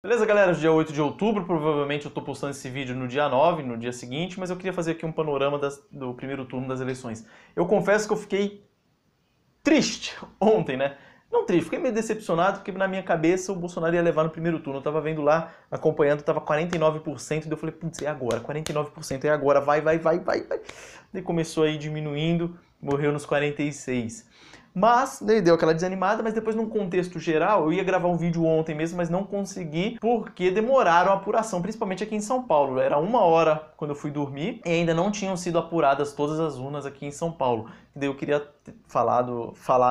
Beleza, galera? Dia 8 de outubro, provavelmente eu tô postando esse vídeo no dia 9, no dia seguinte, mas eu queria fazer aqui um panorama do primeiro turno das eleições. Eu confesso que eu fiquei triste ontem, né? Não triste, fiquei meio decepcionado, porque na minha cabeça o Bolsonaro ia levar no primeiro turno. Eu tava vendo lá, acompanhando, tava 49%, e eu falei, putz, é agora, 49%, é agora, vai. Daí começou aí diminuindo, morreu nos 46%. Mas, daí deu aquela desanimada, mas depois num contexto geral, eu ia gravar um vídeo ontem mesmo, mas não consegui, porque demoraram a apuração, principalmente aqui em São Paulo. Era 1h quando eu fui dormir, e ainda não tinham sido apuradas todas as urnas aqui em São Paulo. E daí eu queria falar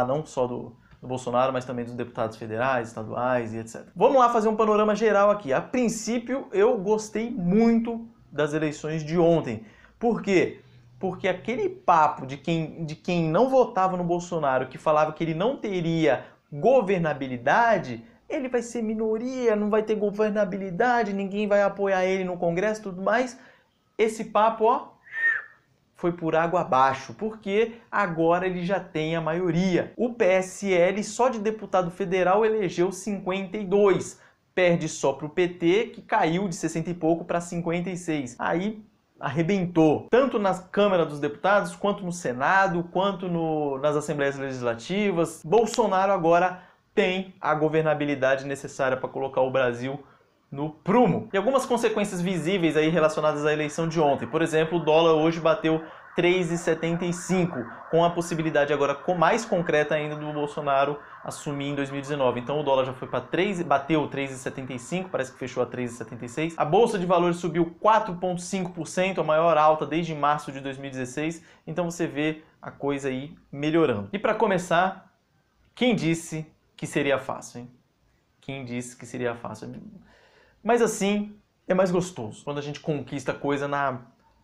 não só do Bolsonaro, mas também dos deputados federais, estaduais e etc. Vamos lá fazer um panorama geral aqui. A princípio, eu gostei muito das eleições de ontem. Por quê? Porque aquele papo de quem não votava no Bolsonaro, que falava que ele não teria governabilidade, ele vai ser minoria, não vai ter governabilidade, ninguém vai apoiar ele no Congresso e tudo mais. Esse papo, ó, foi por água abaixo, porque agora ele já tem a maioria. O PSL, só de deputado federal, elegeu 52. Perde só para o PT, que caiu de 60 e pouco para 56. Aí arrebentou, tanto na Câmara dos Deputados, quanto no Senado, quanto nas Assembleias Legislativas. Bolsonaro agora tem a governabilidade necessária para colocar o Brasil no prumo. E algumas consequências visíveis aí relacionadas à eleição de ontem. Por exemplo, o dólar hoje bateu 3,75, com a possibilidade agora mais concreta ainda do Bolsonaro assumir em 2019. Então o dólar já foi para bateu 3,75, parece que fechou a 3,76. A Bolsa de Valores subiu 4,5%, a maior alta desde março de 2016. Então você vê a coisa aí melhorando. E para começar, quem disse que seria fácil, hein? Quem disse que seria fácil? Mas assim é mais gostoso. Quando a gente conquista a coisa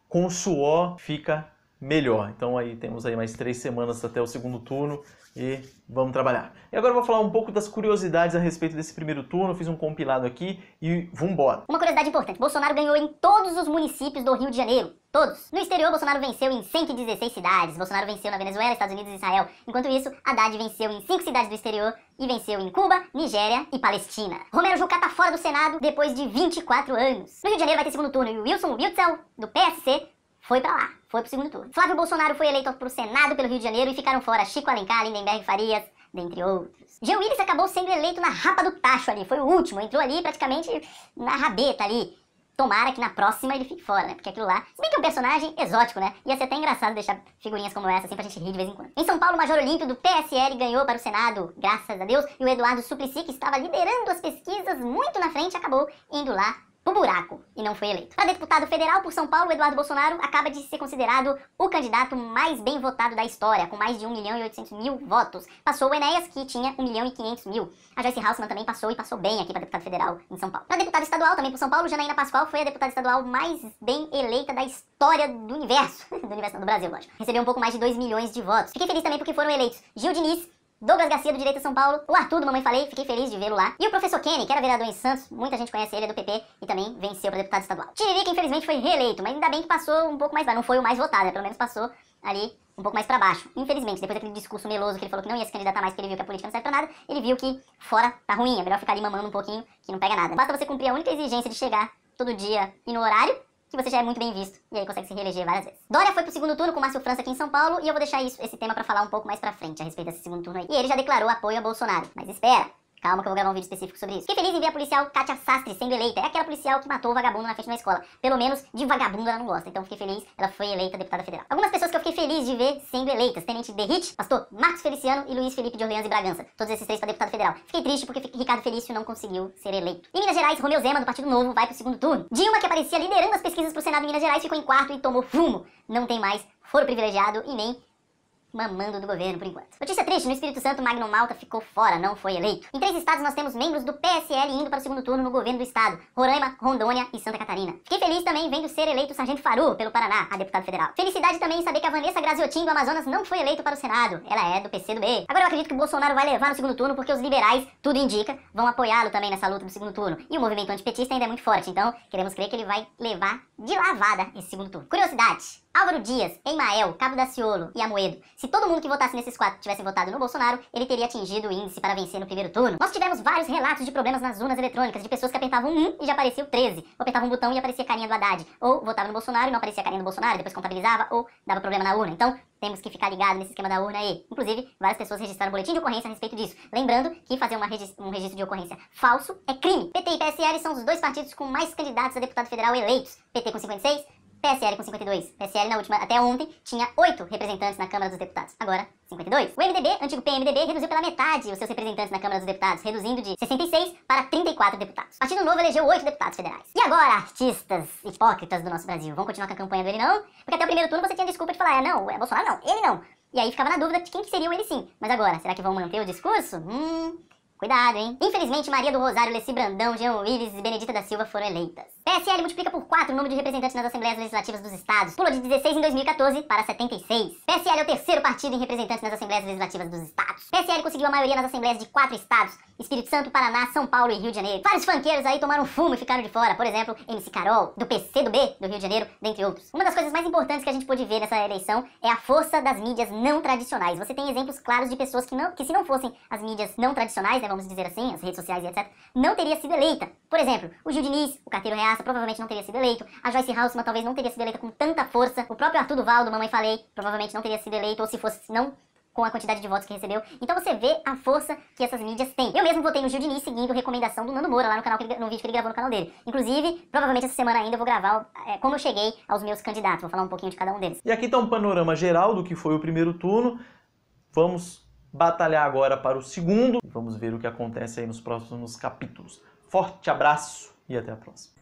com suor, fica melhor. Então aí temos aí mais 3 semanas até o segundo turno e vamos trabalhar. E agora eu vou falar um pouco das curiosidades a respeito desse primeiro turno. Eu fiz um compilado aqui e vambora. Uma curiosidade importante, Bolsonaro ganhou em todos os municípios do Rio de Janeiro. Todos. No exterior, Bolsonaro venceu em 116 cidades. Bolsonaro venceu na Venezuela, Estados Unidos e Israel. Enquanto isso, Haddad venceu em 5 cidades do exterior e venceu em Cuba, Nigéria e Palestina. Romero Jucá tá fora do Senado depois de 24 anos. No Rio de Janeiro vai ter segundo turno e o Wilson Witzel, do PSC, foi pra lá, foi pro segundo turno. Flávio Bolsonaro foi eleito pro Senado pelo Rio de Janeiro e ficaram fora Chico Alencar, Lindenberg Farias, dentre outros. Jean Willis acabou sendo eleito na rapa do tacho ali, foi o último, entrou ali praticamente na rabeta ali. Tomara que na próxima ele fique fora, né? Porque aquilo lá, se bem que é um personagem exótico, né? Ia ser até engraçado deixar figurinhas como essa assim pra gente rir de vez em quando. Em São Paulo, o Major Olímpio do PSL ganhou para o Senado, graças a Deus, e o Eduardo Suplicy, que estava liderando as pesquisas muito na frente, acabou indo lá pro buraco e não foi eleito. Para deputado federal por São Paulo, Eduardo Bolsonaro acaba de ser considerado o candidato mais bem votado da história, com mais de 1.800.000 votos. Passou o Enéas, que tinha 1.500.000. A Joyce Hasselmann também passou e passou bem aqui para deputado federal em São Paulo. Para deputado estadual também por São Paulo, Janaína Pascoal foi a deputada estadual mais bem eleita da história do universo. Do Brasil, lógico. Recebeu um pouco mais de 2 milhões de votos. Fiquei feliz também porque foram eleitos Gil Diniz, Douglas Garcia, do Direita São Paulo, o Arthur, do Mamãe Falei, fiquei feliz de vê-lo lá. E o professor Kenny, que era vereador em Santos, muita gente conhece ele, é do PP, e também venceu para deputado estadual. Tiririca, infelizmente, foi reeleito, mas ainda bem que passou um pouco mais baixo, não foi o mais votado, né? Pelo menos passou ali um pouco mais para baixo. Infelizmente, depois daquele discurso meloso que ele falou que não ia se candidatar mais porque ele viu que a política não serve pra nada, ele viu que fora tá ruim, é melhor ficar ali mamando um pouquinho, que não pega nada. Basta você cumprir a única exigência de chegar todo dia e no horário, que você já é muito bem visto, e aí consegue se reeleger várias vezes. Dória foi pro segundo turno com Márcio França aqui em São Paulo, e eu vou deixar esse tema pra falar um pouco mais pra frente a respeito desse segundo turno aí. E ele já declarou apoio a Bolsonaro, mas espera, calma que eu vou gravar um vídeo específico sobre isso. Fiquei feliz em ver a policial Kátia Sastre sendo eleita, é aquela policial que matou o vagabundo na frente da escola. Pelo menos de vagabundo ela não gosta, então fiquei feliz, ela foi eleita deputada federal. Algumas pessoas que eu fiquei feliz de ver sendo eleitas, Tenente Derrite, pastor Marcos Feliciano e Luiz Felipe de Orleans e Bragança, todos esses 3 para deputado federal. Fiquei triste porque Ricardo Felício não conseguiu ser eleito. Em Minas Gerais, Romeu Zema, do Partido Novo, vai pro segundo turno. Dilma, que aparecia liderando as pesquisas pro Senado em Minas Gerais, ficou em quarto e tomou fumo. Não tem mais foro privilegiado e nem mamando do governo por enquanto. Notícia triste, no Espírito Santo, Magno Malta ficou fora, não foi eleito. Em 3 estados nós temos membros do PSL indo para o segundo turno no governo do estado, Roraima, Rondônia e Santa Catarina. Fiquei feliz também vendo ser eleito o Sargento Faru pelo Paraná, a deputado federal. Felicidade também em saber que a Vanessa Graziotin do Amazonas não foi eleita para o Senado, ela é do PCdoB. Agora eu acredito que o Bolsonaro vai levar no segundo turno porque os liberais, tudo indica, vão apoiá-lo também nessa luta do segundo turno. E o movimento antipetista ainda é muito forte, então queremos crer que ele vai levar de lavada esse segundo turno. Curiosidade. Álvaro Dias, Emael, Cabo Daciolo e Amoedo. Se todo mundo que votasse nesses 4 tivesse votado no Bolsonaro, ele teria atingido o índice para vencer no primeiro turno. Nós tivemos vários relatos de problemas nas urnas eletrônicas, de pessoas que apertavam 1 e já aparecia o 13, ou apertavam um botão e aparecia a carinha do Haddad, ou votava no Bolsonaro e não aparecia a carinha do Bolsonaro, depois contabilizava, ou dava problema na urna. Então, temos que ficar ligado nesse esquema da urna aí. Inclusive, várias pessoas registraram boletim de ocorrência a respeito disso. Lembrando que fazer um registro de ocorrência falso é crime. PT e PSL são os 2 partidos com mais candidatos a deputado federal eleitos. PT com 56, PSL com 52. PSL na última, até ontem, tinha 8 representantes na Câmara dos Deputados. Agora, 52. O MDB, antigo PMDB, reduziu pela metade os seus representantes na Câmara dos Deputados, reduzindo de 66 para 34 deputados. O Partido Novo elegeu 8 deputados federais. E agora, artistas hipócritas do nosso Brasil, vão continuar com a campanha do ele não? Porque até o primeiro turno você tinha desculpa de falar, não, é Bolsonaro não, ele não. E aí ficava na dúvida de quem que seria o ele sim. Mas agora, será que vão manter o discurso? Cuidado, hein? Infelizmente, Maria do Rosário, Leci Brandão, Jean Willis e Benedita da Silva foram eleitas. PSL multiplica por 4 o número de representantes nas Assembleias Legislativas dos Estados. Pula de 16 em 2014 para 76. PSL é o terceiro partido em representantes nas Assembleias Legislativas dos Estados. PSL conseguiu a maioria nas Assembleias de 4 estados: Espírito Santo, Paraná, São Paulo e Rio de Janeiro. Vários funkeiros aí tomaram fumo e ficaram de fora. Por exemplo, MC Carol, do PCdoB, do Rio de Janeiro, dentre outros. Uma das coisas mais importantes que a gente pôde ver nessa eleição é a força das mídias não tradicionais. Você tem exemplos claros de pessoas que se não fossem as mídias não tradicionais, né, vamos dizer assim, as redes sociais e etc., não teria sido eleita. Por exemplo, o Gil Diniz, o Carteiro Reaça, provavelmente não teria sido eleito. A Joyce Haussmann talvez não teria sido eleita com tanta força. O próprio Arthur Duval, do Mamãe Falei, provavelmente não teria sido eleito, ou se fosse, não com a quantidade de votos que recebeu. Então você vê a força que essas mídias têm. Eu mesmo votei no Gil Diniz seguindo recomendação do Nando Moura lá no canal, no vídeo que ele gravou no canal dele. Inclusive, provavelmente essa semana ainda eu vou gravar como eu cheguei aos meus candidatos. Vou falar um pouquinho de cada um deles. E aqui está um panorama geral do que foi o primeiro turno. Vamos batalhar agora para o segundo. Vamos ver o que acontece aí nos próximos capítulos. Forte abraço e até a próxima.